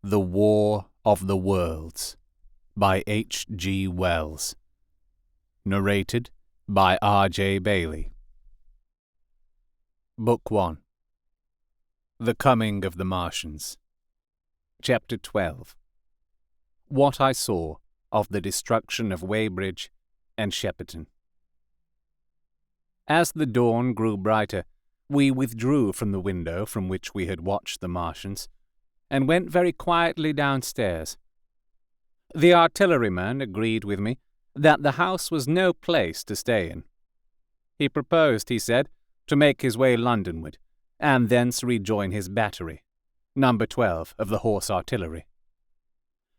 The War of the Worlds by H. G. Wells. Narrated by R. J. Bailey. Book 1. The Coming of the Martians. Chapter 12. What I Saw of the Destruction of Weybridge and Shepperton. As the dawn grew brighter, we withdrew from the window from which we had watched the Martians, and went very quietly downstairs. The artilleryman agreed with me that the house was no place to stay in. He proposed, he said, to make his way Londonward, and thence rejoin his battery, number 12 of the Horse Artillery.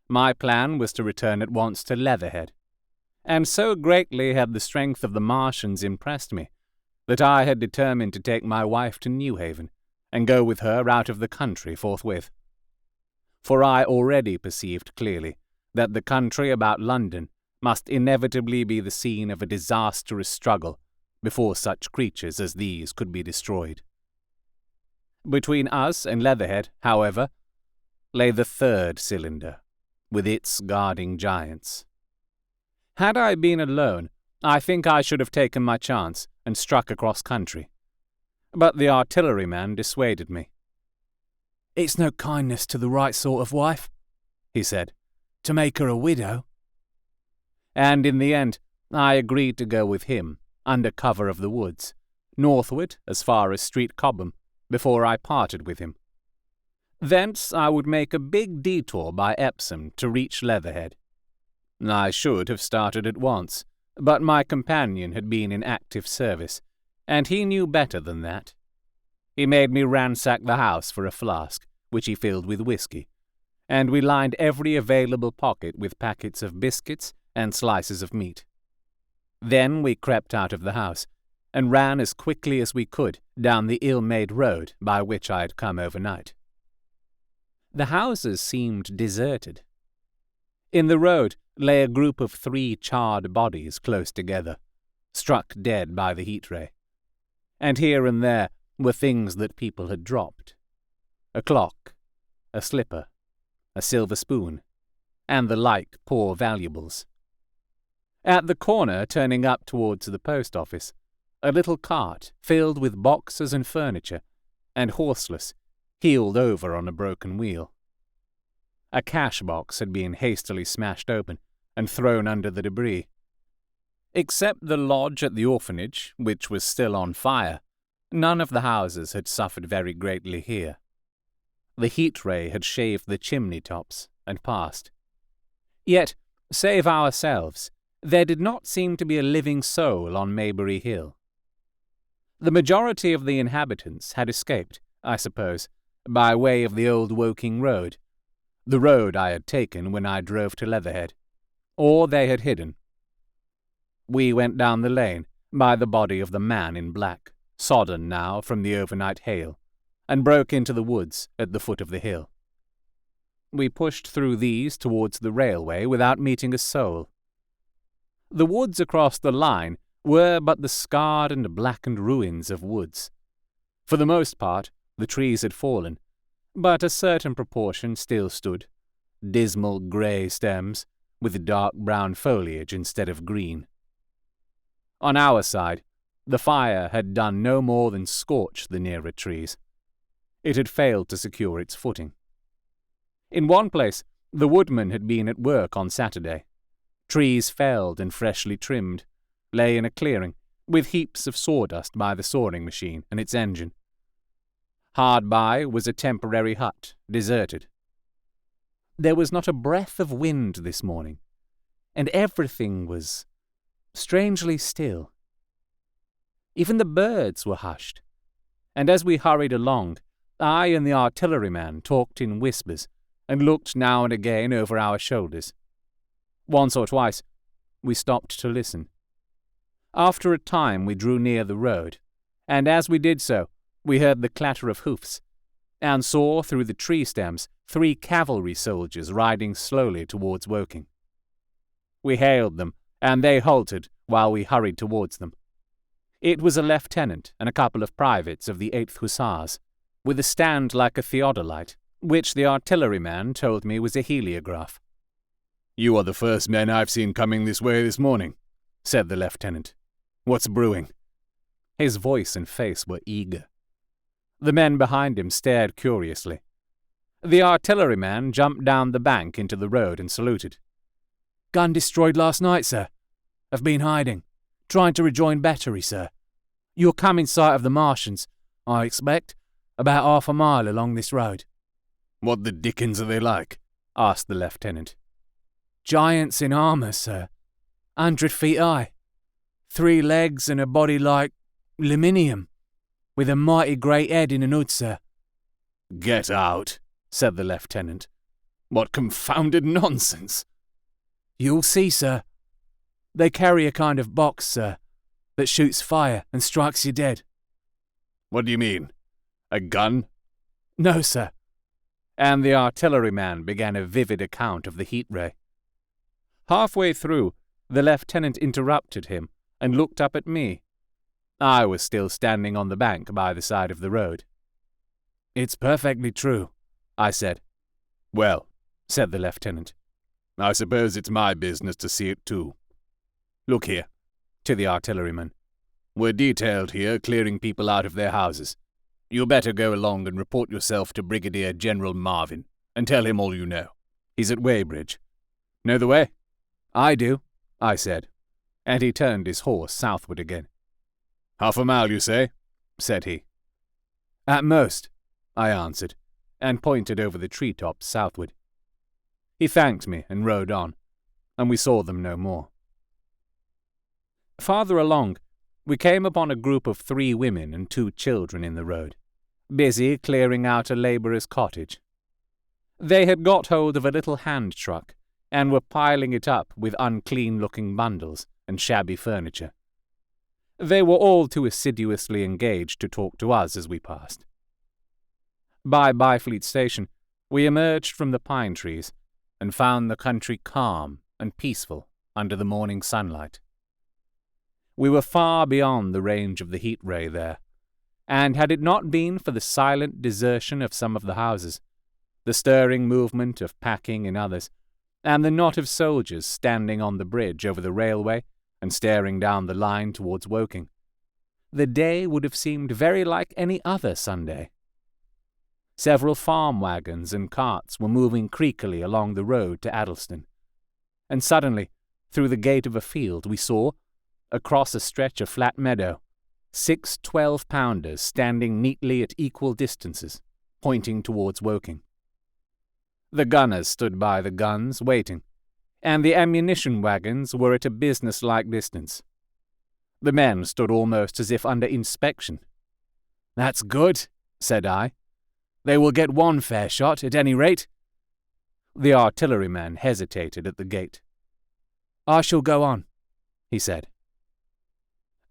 My plan was to return at once to Leatherhead, and so greatly had the strength of the Martians impressed me that I had determined to take my wife to Newhaven, and go with her out of the country forthwith. For I already perceived clearly that the country about London must inevitably be the scene of a disastrous struggle before such creatures as these could be destroyed. Between us and Leatherhead, however, lay the third cylinder, with its guarding giants. Had I been alone, I think I should have taken my chance and struck across country. But the artilleryman dissuaded me. "It's no kindness to the right sort of wife," he said, "to make her a widow." And in the end, I agreed to go with him, under cover of the woods, northward as far as Street Cobham, before I parted with him. Thence I would make a big detour by Epsom to reach Leatherhead. I should have started at once, but my companion had been in active service, and he knew better than that. He made me ransack the house for a flask, which he filled with whiskey, and we lined every available pocket with packets of biscuits and slices of meat. Then we crept out of the house, and ran as quickly as we could down the ill-made road by which I had come overnight. The houses seemed deserted. In the road lay a group of 3 charred bodies close together, struck dead by the heat ray, and here and there were things that people had dropped: a clock, a slipper, a silver spoon, and the like poor valuables. At the corner turning up towards the post office, a little cart filled with boxes and furniture, and horseless, heeled over on a broken wheel. A cash box had been hastily smashed open and thrown under the debris. Except the lodge at the orphanage, which was still on fire, none of the houses had suffered very greatly here. The heat ray had shaved the chimney tops and passed. Yet, save ourselves, there did not seem to be a living soul on Maybury Hill. The majority of the inhabitants had escaped, I suppose, by way of the old Woking road, the road I had taken when I drove to Leatherhead, or they had hidden. We went down the lane by the body of the man in black, sodden now from the overnight hail, and broke into the woods at the foot of the hill. We pushed through these towards the railway without meeting a soul. The woods across the line were but the scarred and blackened ruins of woods. For the most part, the trees had fallen, but a certain proportion still stood, dismal grey stems, with dark brown foliage instead of green. On our side, the fire had done no more than scorch the nearer trees. It had failed to secure its footing. In one place, the woodman had been at work on Saturday. Trees felled and freshly trimmed lay in a clearing, with heaps of sawdust by the sawing machine and its engine. Hard by was a temporary hut, deserted. There was not a breath of wind this morning, and everything was strangely still. Even the birds were hushed, and as we hurried along, I and the artilleryman talked in whispers, and looked now and again over our shoulders. Once or twice we stopped to listen. After a time we drew near the road, and as we did so, we heard the clatter of hoofs, and saw through the tree stems 3 cavalry soldiers riding slowly towards Woking. We hailed them, and they halted while we hurried towards them. It was a lieutenant and a couple of privates of the 8th Hussars, with a stand like a theodolite, which the artilleryman told me was a heliograph. "You are the first men I've seen coming this way this morning," said the lieutenant. "What's brewing?" His voice and face were eager. The men behind him stared curiously. The artilleryman jumped down the bank into the road and saluted. "Gun destroyed last night, sir. I've been hiding, trying to rejoin battery, sir. You'll come in sight of the Martians, I expect, about half a mile along this road." "What the dickens are they like?" asked the lieutenant. "Giants in armour, sir. 100 feet high. 3 legs and a body like aluminium, with a mighty great head in an hood, sir." "Get out," said the lieutenant. "What confounded nonsense!" "You'll see, sir. They carry a kind of box, sir, that shoots fire and strikes you dead." "What do you mean? A gun?" "No, sir." And the artilleryman began a vivid account of the heat ray. Halfway through, the lieutenant interrupted him and looked up at me. I was still standing on the bank by the side of the road. "It's perfectly true," I said. "Well," said the lieutenant, "I suppose it's my business to see it too. Look here," to the artilleryman. "We're detailed here clearing people out of their houses. You'd better go along and report yourself to Brigadier General Marvin and tell him all you know. He's at Weybridge. Know the way?" "I do," I said, and he turned his horse southward again. "Half a mile, you say?" said he. "At most," I answered, and pointed over the treetops southward. He thanked me and rode on, and we saw them no more. Farther along, we came upon a group of 3 women and 2 children in the road, busy clearing out a labourer's cottage. They had got hold of a little hand truck and were piling it up with unclean-looking bundles and shabby furniture. They were all too assiduously engaged to talk to us as we passed. By Byfleet Station, we emerged from the pine trees and found the country calm and peaceful under the morning sunlight. We were far beyond the range of the heat ray there, and had it not been for the silent desertion of some of the houses, the stirring movement of packing in others, and the knot of soldiers standing on the bridge over the railway and staring down the line towards Woking, the day would have seemed very like any other Sunday. Several farm wagons and carts were moving creakily along the road to Addleston, and suddenly, through the gate of a field, we saw, across a stretch of flat meadow, 6 12-pounders standing neatly at equal distances, pointing towards Woking. The gunners stood by the guns, waiting, and the ammunition wagons were at a business-like distance. The men stood almost as if under inspection. "That's good," said I. "They will get one fair shot, at any rate." The artilleryman hesitated at the gate. "I shall go on," he said.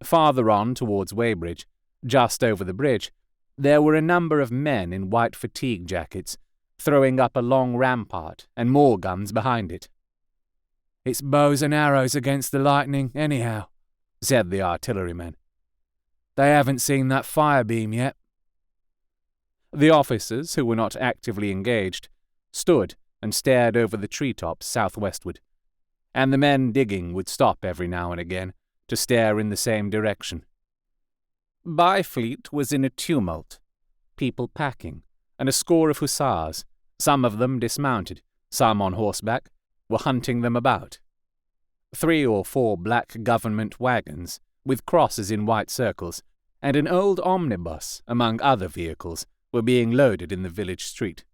Farther on towards Weybridge, just over the bridge, there were a number of men in white fatigue jackets, throwing up a long rampart and more guns behind it. "It's bows and arrows against the lightning, anyhow," said the artilleryman. "They haven't seen that fire beam yet." The officers, who were not actively engaged, stood and stared over the treetops southwestward, and the men digging would stop every now and again to stare in the same direction. Byfleet was in a tumult, people packing, and a score of hussars, some of them dismounted, some on horseback, were hunting them about. 3 or 4 black government wagons, with crosses in white circles, and an old omnibus, among other vehicles, were being loaded in the village street.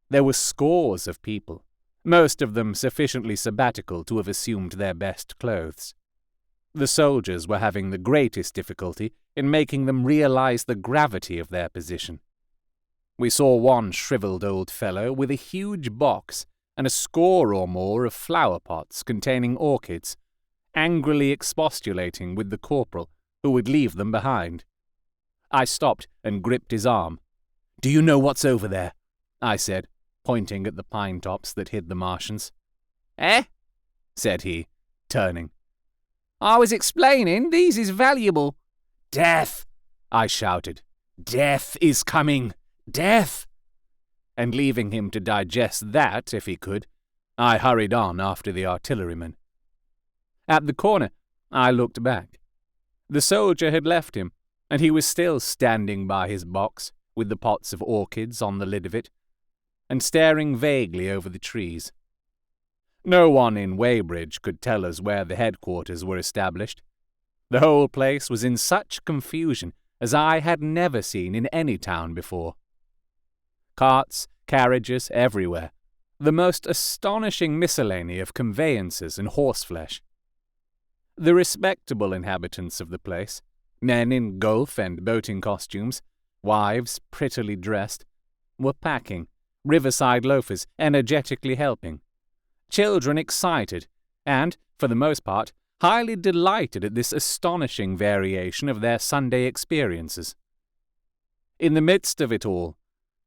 There were scores of people, most of them sufficiently sabbatical to have assumed their best clothes. The soldiers were having the greatest difficulty in making them realize the gravity of their position. We saw one shriveled old fellow with a huge box and a score or more of flower pots containing orchids, angrily expostulating with the corporal, who would leave them behind. I stopped and gripped his arm. "Do you know what's over there?" I said, pointing at the pine tops that hid the Martians. "Eh?" said he, turning. "I was explaining these is valuable." "Death!" I shouted. "Death is coming! Death!" and leaving him to digest that if he could, I hurried on after the artilleryman. At the corner, I looked back. The soldier had left him, and he was still standing by his box, with the pots of orchids on the lid of it, and staring vaguely over the trees. No one in Weybridge could tell us where the headquarters were established. The whole place was in such confusion as I had never seen in any town before. Carts, carriages everywhere, the most astonishing miscellany of conveyances and horseflesh. The respectable inhabitants of the place, men in golf and boating costumes, wives prettily dressed, were packing, riverside loafers energetically helping, children excited, and, for the most part, highly delighted at this astonishing variation of their Sunday experiences. In the midst of it all,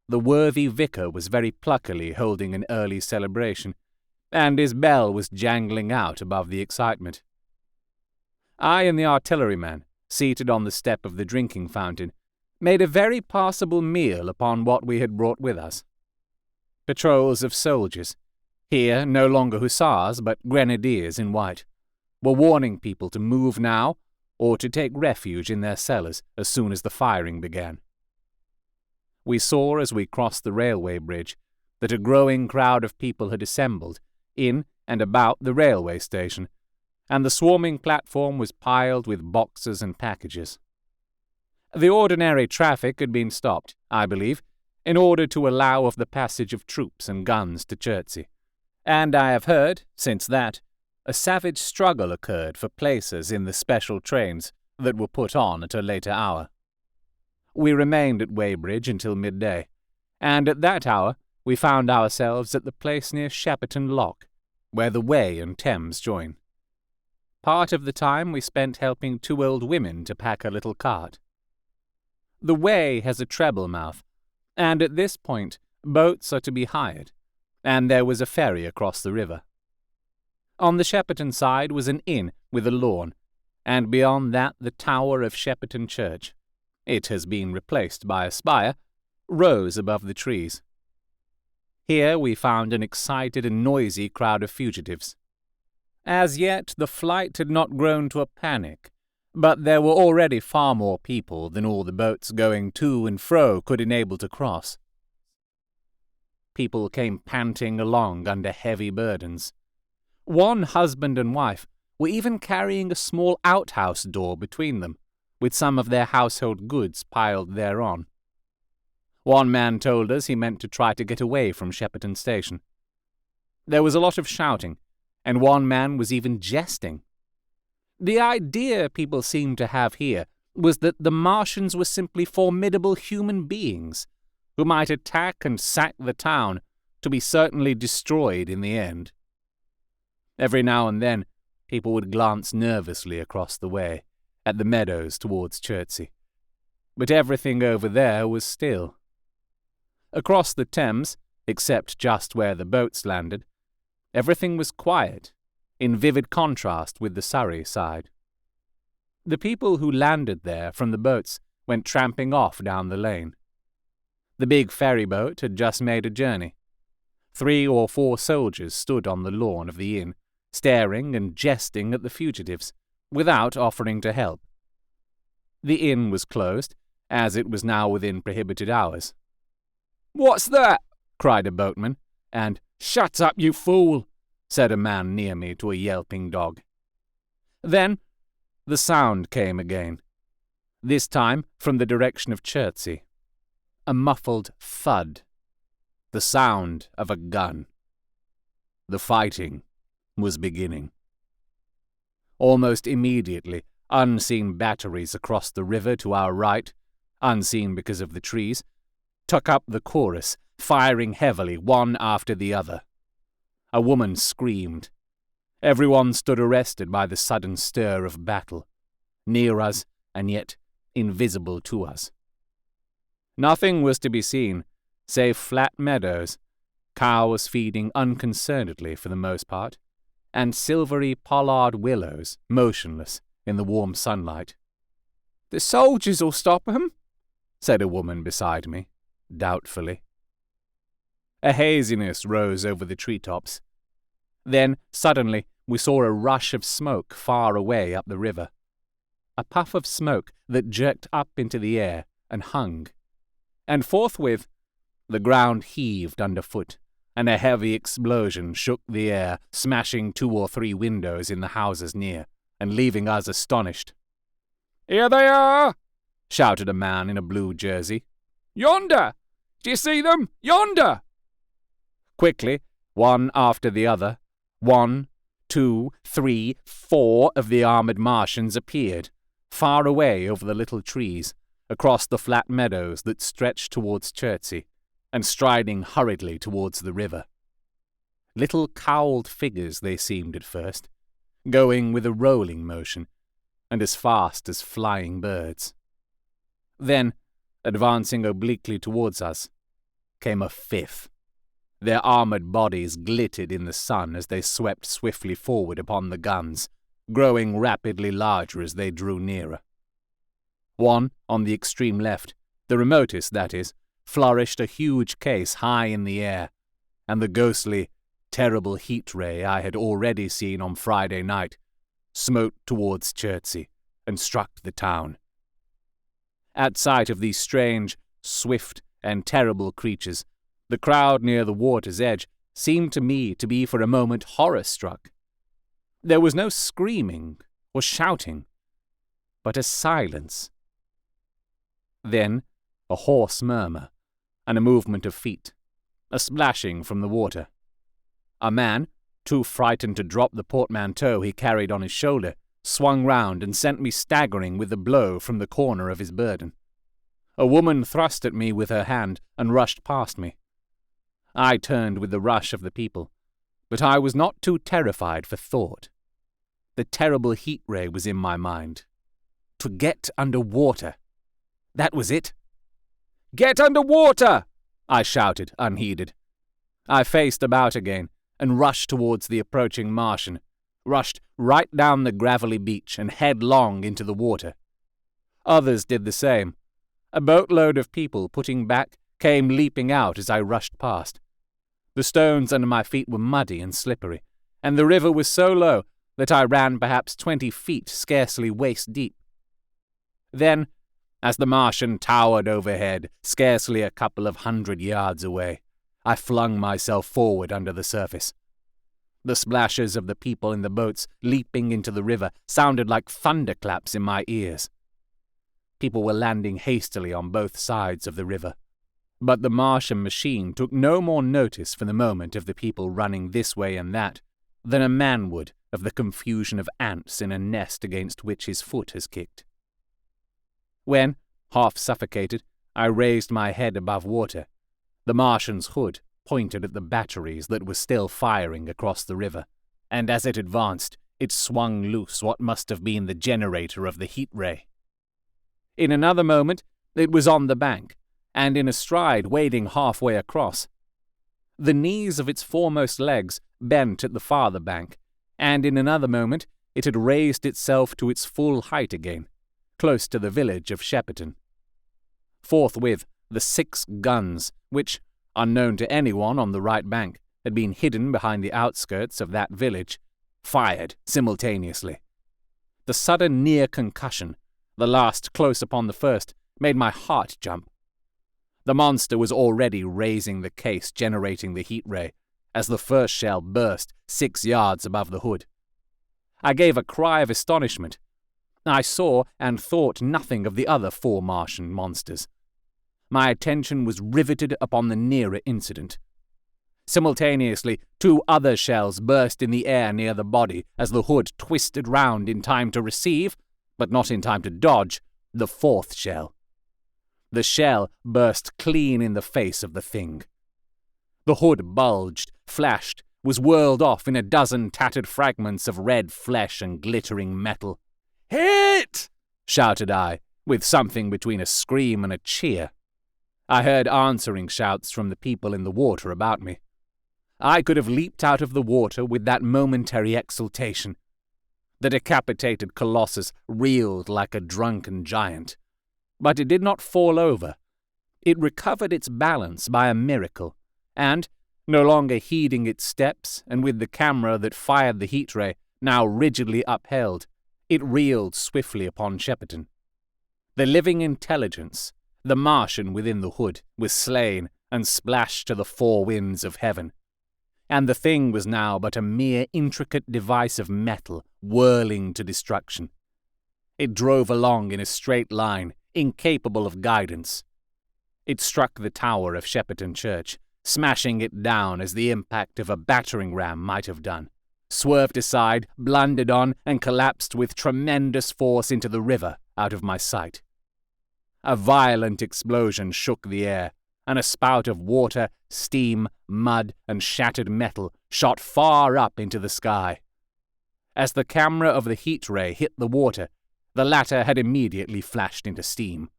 the worthy vicar was very pluckily holding an early celebration, and his bell was jangling out above the excitement. I and the artilleryman, seated on the step of the drinking fountain, made a very passable meal upon what we had brought with us. Patrols of soldiers, here no longer hussars but grenadiers in white, were warning people to move now or to take refuge in their cellars as soon as the firing began. We saw as we crossed the railway bridge that a growing crowd of people had assembled in and about the railway station, and the swarming platform was piled with boxes and packages. The ordinary traffic had been stopped, I believe, in order to allow of the passage of troops and guns to Chertsey, and I have heard, since that, a savage struggle occurred for places in the special trains that were put on at a later hour. We remained at Weybridge until midday, and at that hour we found ourselves at the place near Shepperton Lock, where the Wey and Thames join. Part of the time we spent helping two old women to pack a little cart. The Wey has a treble mouth, and at this point boats are to be hired, and there was a ferry across the river. On the Shepperton side was an inn with a lawn, and beyond that the tower of Shepperton Church. It has been replaced by a spire, rose above the trees. Here we found an excited and noisy crowd of fugitives. As yet the flight had not grown to a panic, but there were already far more people than all the boats going to and fro could enable to cross. People came panting along under heavy burdens. One husband and wife were even carrying a small outhouse door between them, with some of their household goods piled thereon. One man told us he meant to try to get away from Shepperton Station. There was a lot of shouting, and one man was even jesting. The idea people seemed to have here was that the Martians were simply formidable human beings who might attack and sack the town to be certainly destroyed in the end. Every now and then, people would glance nervously across the way, at the meadows towards Chertsey. But everything over there was still. Across the Thames, except just where the boats landed, everything was quiet, in vivid contrast with the Surrey side. The people who landed there from the boats went tramping off down the lane. The big ferry boat had just made a journey. 3 or 4 soldiers stood on the lawn of the inn, staring and jesting at the fugitives, without offering to help. The inn was closed, as it was now within prohibited hours. "What's that?" cried a boatman, and "Shut up, you fool!" said a man near me to a yelping dog. Then the sound came again, this time from the direction of Chertsey. A muffled thud, the sound of a gun. The fighting was beginning. Almost immediately, unseen batteries across the river to our right, unseen because of the trees, took up the chorus, firing heavily one after the other. A woman screamed. Everyone stood arrested by the sudden stir of battle, near us and yet invisible to us. Nothing was to be seen, save flat meadows, cows feeding unconcernedly for the most part, and silvery pollard willows motionless in the warm sunlight. "The soldiers'll stop 'em," said a woman beside me, doubtfully. A haziness rose over the treetops. Then, suddenly, we saw a rush of smoke far away up the river. A puff of smoke that jerked up into the air and hung. And forthwith, the ground heaved underfoot, and a heavy explosion shook the air, smashing 2 or 3 windows in the houses near, and leaving us astonished. "Here they are!" shouted a man in a blue jersey. "Yonder! Do you see them? Yonder!" Quickly, one after the other, 1, 2, 3, 4 of the armored Martians appeared, far away over the little trees, across the flat meadows that stretched towards Chertsey, and striding hurriedly towards the river. Little cowled figures they seemed at first, going with a rolling motion, and as fast as flying birds. Then, advancing obliquely towards us, came a 5th. Their armored bodies glittered in the sun as they swept swiftly forward upon the guns, growing rapidly larger as they drew nearer. One, on the extreme left, the remotest, that is, flourished a huge case high in the air, and the ghostly, terrible heat ray I had already seen on Friday night smote towards Chertsey and struck the town. At sight of these strange, swift, and terrible creatures, the crowd near the water's edge seemed to me to be for a moment horror-struck. There was no screaming or shouting, but a silence. Then a hoarse murmur, and a movement of feet, a splashing from the water. A man, too frightened to drop the portmanteau he carried on his shoulder, swung round and sent me staggering with a blow from the corner of his burden. A woman thrust at me with her hand and rushed past me. I turned with the rush of the people, but I was not too terrified for thought. The terrible heat ray was in my mind. To get under water. That was it. "Get under water!" I shouted, unheeded. I faced about again and rushed towards the approaching Martian, rushed right down the gravelly beach and headlong into the water. Others did the same. A boatload of people, putting back, came leaping out as I rushed past. The stones under my feet were muddy and slippery, and the river was so low that I ran perhaps 20 feet, scarcely waist deep. Then, as the Martian towered overhead, scarcely a couple of 100 yards away, I flung myself forward under the surface. The splashes of the people in the boats leaping into the river sounded like thunderclaps in my ears. People were landing hastily on both sides of the river, but the Martian machine took no more notice for the moment of the people running this way and that than a man would of the confusion of ants in a nest against which his foot has kicked. When, half suffocated, I raised my head above water, the Martian's hood pointed at the batteries that were still firing across the river, and as it advanced, it swung loose what must have been the generator of the heat ray. In another moment, it was on the bank, and in a stride wading halfway across. The knees of its foremost legs bent at the farther bank, and in another moment it had raised itself to its full height again, close to the village of Shepperton. Forthwith, the 6 guns, which, unknown to anyone on the right bank, had been hidden behind the outskirts of that village, fired simultaneously. The sudden near concussion, the last close upon the first, made my heart jump. The monster was already raising the case generating the heat ray, as the first shell burst 6 yards above the hood. I gave a cry of astonishment. I saw and thought nothing of the other 4 Martian monsters. My attention was riveted upon the nearer incident. Simultaneously, 2 other shells burst in the air near the body as the hood twisted round in time to receive, but not in time to dodge, the 4th shell. The shell burst clean in the face of the thing. The hood bulged, flashed, was whirled off in a dozen tattered fragments of red flesh and glittering metal. "Hit!" shouted I, with something between a scream and a cheer. I heard answering shouts from the people in the water about me. I could have leaped out of the water with that momentary exultation. The decapitated colossus reeled like a drunken giant. But it did not fall over. It recovered its balance by a miracle, and, no longer heeding its steps, and with the camera that fired the heat ray now rigidly upheld, it reeled swiftly upon Shepperton. The living intelligence, the Martian within the hood, was slain and splashed to the four winds of heaven, and the thing was now but a mere intricate device of metal whirling to destruction. It drove along in a straight line, incapable of guidance. It struck the tower of Shepperton Church, smashing it down as the impact of a battering ram might have done, swerved aside, blundered on, and collapsed with tremendous force into the river out of my sight. A violent explosion shook the air, and a spout of water, steam, mud, and shattered metal shot far up into the sky. As the camera of the heat ray hit the water, the latter had immediately flashed into steam.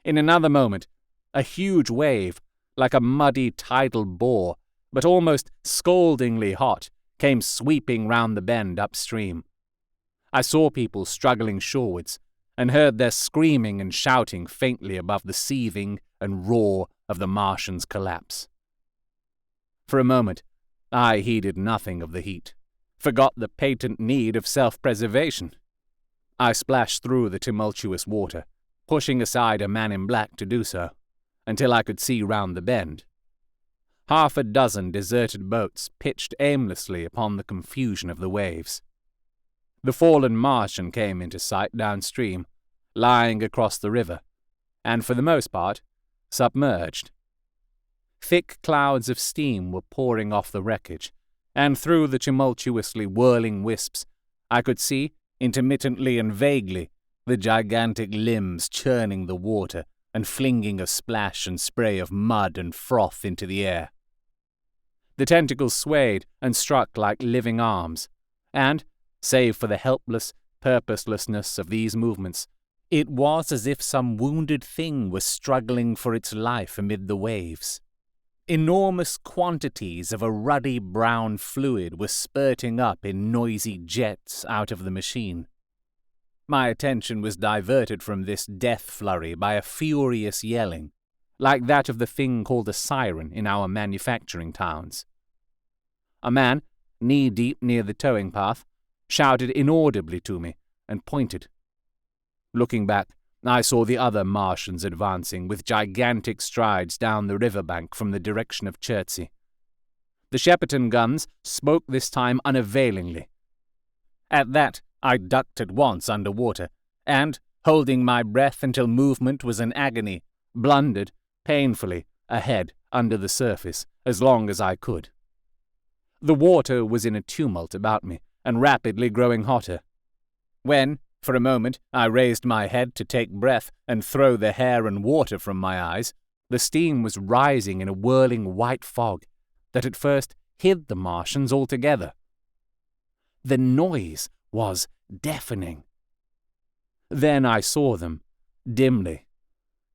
In another moment, a huge wave, like a muddy tidal bore, but almost scaldingly hot, came sweeping round the bend upstream. I saw people struggling shorewards, and heard their screaming and shouting faintly above the seething and roar of the Martian's collapse. For a moment, I heeded nothing of the heat, forgot the patent need of self-preservation. I splashed through the tumultuous water, pushing aside a man in black to do so, until I could see round the bend. Half a dozen deserted boats pitched aimlessly upon the confusion of the waves. The fallen Martian came into sight downstream, lying across the river, and for the most part, submerged. Thick clouds of steam were pouring off the wreckage, and through the tumultuously whirling wisps, I could see, intermittently and vaguely, the gigantic limbs churning the water and flinging a splash and spray of mud and froth into the air. The tentacles swayed and struck like living arms, and, save for the helpless purposelessness of these movements, it was as if some wounded thing was struggling for its life amid the waves. Enormous quantities of a ruddy brown fluid were spurting up in noisy jets out of the machine. My attention was diverted from this death flurry by a furious yelling, like that of the thing called a siren in our manufacturing towns. A man, knee-deep near the towing path, shouted inaudibly to me and pointed. Looking back, I saw the other Martians advancing with gigantic strides down the riverbank from the direction of Chertsey. The Shepperton guns spoke this time unavailingly. At that, I ducked at once under water, and, holding my breath until movement was an agony, blundered, painfully, ahead under the surface, as long as I could. The water was in a tumult about me, and rapidly growing hotter. When, for a moment, I raised my head to take breath and throw the hair and water from my eyes, the steam was rising in a whirling white fog that at first hid the Martians altogether. The noise was deafening. Then I saw them, dimly,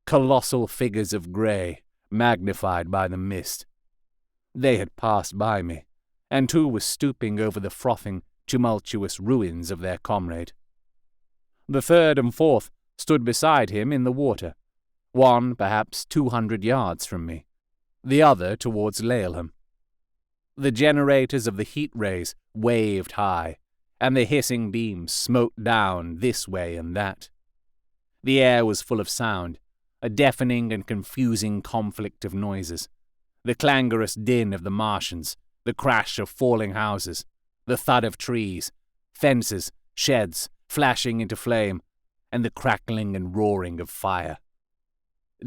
colossal figures of grey, magnified by the mist. They had passed by me, and two were stooping over the frothing, tumultuous ruins of their comrade. The third and fourth stood beside him in the water, one perhaps 200 yards from me, the other towards Laleham. The generators of the heat rays waved high, and the hissing beams smote down this way and that. The air was full of sound, a deafening and confusing conflict of noises, the clangorous din of the Martians, the crash of falling houses, the thud of trees, fences, sheds, flashing into flame, and the crackling and roaring of fire.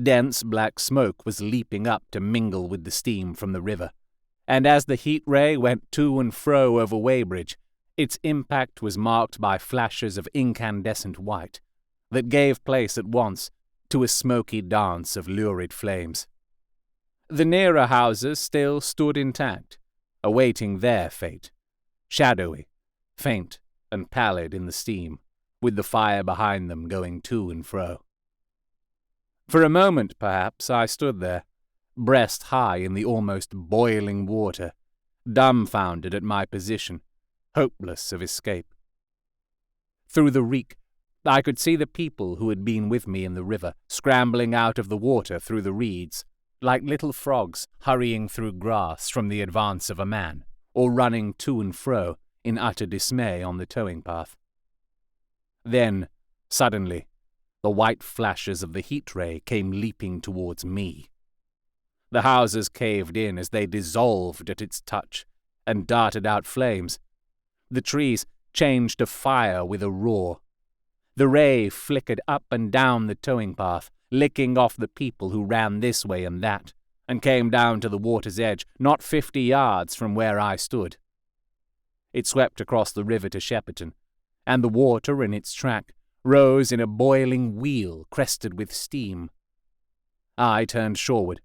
Dense black smoke was leaping up to mingle with the steam from the river, and as the heat ray went to and fro over Weybridge, its impact was marked by flashes of incandescent white that gave place at once to a smoky dance of lurid flames. The nearer houses still stood intact, awaiting their fate, shadowy, faint, and pallid in the steam, with the fire behind them going to and fro. For a moment, perhaps, I stood there, breast high in the almost boiling water, dumbfounded at my position, hopeless of escape. Through the reek, I could see the people who had been with me in the river scrambling out of the water through the reeds, like little frogs hurrying through grass from the advance of a man, or running to and fro in utter dismay on the towing path. Then, suddenly, the white flashes of the heat ray came leaping towards me. The houses caved in as they dissolved at its touch and darted out flames. The trees changed to fire with a roar. The ray flickered up and down the towing path, licking off the people who ran this way and that, and came down to the water's edge, not 50 yards from where I stood. It swept across the river to Shepperton, and the water in its track rose in a boiling wheel crested with steam. I turned shoreward.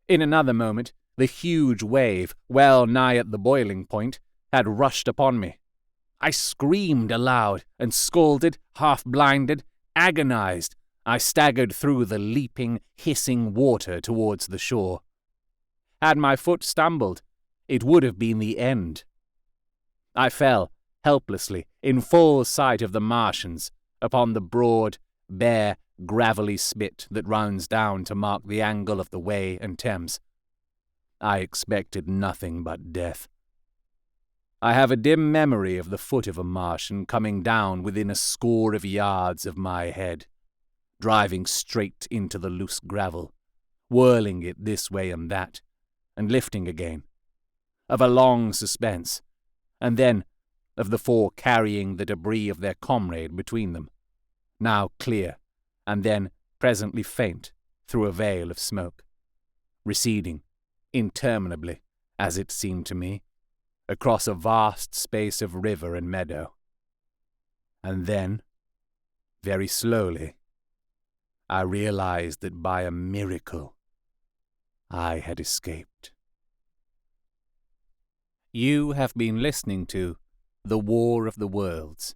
In another moment, the huge wave, well nigh at the boiling point, had rushed upon me. I screamed aloud and scalded, half-blinded, agonized. I staggered through the leaping, hissing water towards the shore. Had my foot stumbled, it would have been the end. I fell, helplessly, in full sight of the Martians, upon the broad, bare, gravelly spit that runs down to mark the angle of the Wey and Thames. I expected nothing but death. I have a dim memory of the foot of a Martian coming down within a score of yards of my head, driving straight into the loose gravel, whirling it this way and that, and lifting again, of a long suspense, and then of the four carrying the debris of their comrade between them, now clear, and then presently faint through a veil of smoke, receding interminably, as it seemed to me, across a vast space of river and meadow. And then, very slowly, I realized that by a miracle I had escaped. You have been listening to The War of the Worlds,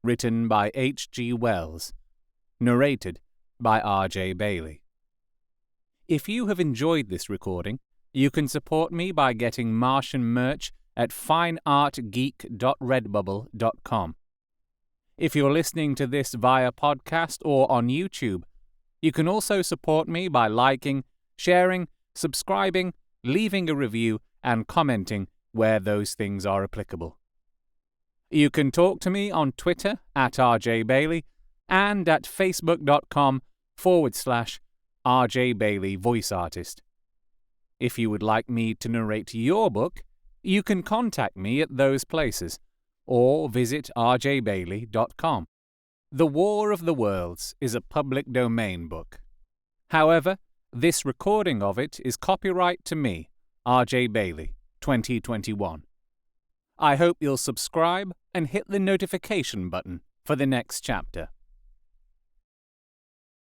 written by H.G. Wells, narrated by R.J. Bailey. If you have enjoyed this recording, you can support me by getting Martian merch at fineartgeek.redbubble.com. If you're listening to this via podcast or on YouTube, you can also support me by liking, sharing, subscribing, leaving a review, and commenting where those things are applicable. You can talk to me on Twitter at rjbailey and at facebook.com/rjbaileyvoiceartist. If you would like me to narrate your book, you can contact me at those places, or visit rjbailey.com. The War of the Worlds is a public domain book. However, this recording of it is copyright to me, R.J. Bailey, 2021. I hope you'll subscribe and hit the notification button for the next chapter.